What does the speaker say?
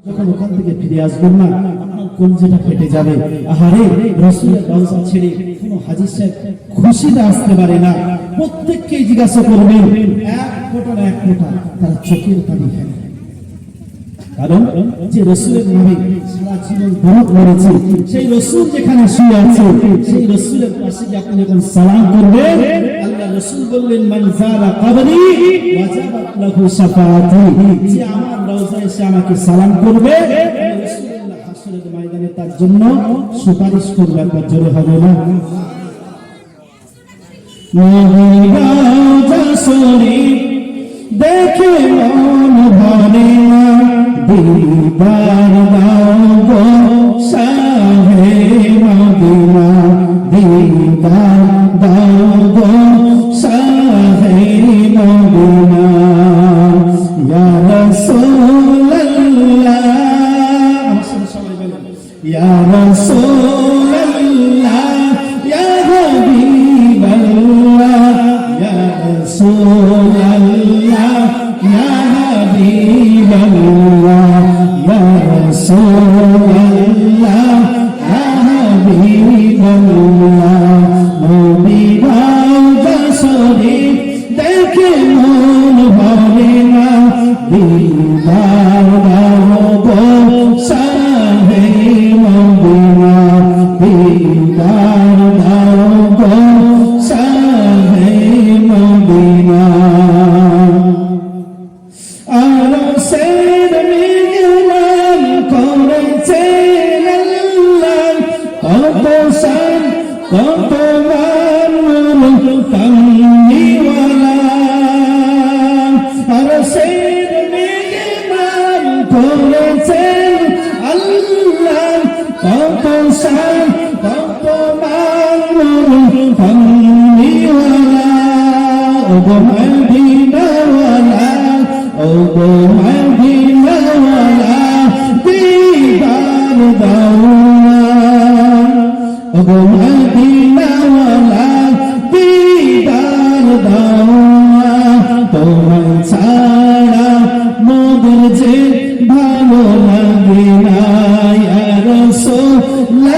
যখন ওখান থেকে ফিরে আসবেন না, আপনার কলজেটা ফেটে যাবে। আহারে, রাসূলের রওজা ছেড়ে কোনো হাজী সাহেব খুশিতে আসতে পারে না। প্রত্যেককে জিজ্ঞাসা করবেন, এক ফোঁটা না এক ফোঁটা তারা চোখের পানি ফেলে। কারণ যে রাসূলের নামে সারা জীবন দরুদ পড়েছে, সেই রাসূল যেখানে শুয়ে আছে, সেই রাসূলের পাশে গিয়ে আপনি যখন সালাম করবেন, আল্লাহ রাসূল বললেন, মান যারা কবরি ওয়াজাবাত লাহু শাফাআতি, যে আমার রওজায় এসে আমাকে সালাম করবে, রাসূলুল্লাহ হাসরের ময়দানে তার জন্য সুপারিশ করবে। একবার জোরে হবে না? নবীর রওজা শরীফ দেখে মন ভরে না, দিদার দাও গো শাহে মদিনা, দিদার দাও গো শাহে মদিনা। ইয়া রাসূলুল্লাহ, সবাই বলেন ইয়া রাসূলুল্লাহ, ইয়া হাবিবাল্লাহ, ইয়া রাসূলুল্লাহ, ইয়া হাবিবাল্লাহ, ইয়া রাসূলুল্লাহ, ইয়া হাবিবাল্লাহ। নবীর রওজা শরীফ দেখে মন ভরে না, দিদার দাও গো শাহে মদিনা, দিদার দাও গো শাহে মদিনা। আরশের মেহমান করেছেন আল্লাহ, কত শান কত মান কামলিওয়ালা। আরশের মেহমান করেছেন আল্লাহ, কত শান কত মান কামলিওয়ালা। ওগো মদিনাওয়ালা, ওগো মদিনাওয়ালা, দিদার দাও না, ওগো মদিনাওয়ালা, দিদার দাও না। তোমার ছাড়া মোদের যে ভালো লাগে না, ইয়া রাসূলুল্লাহ,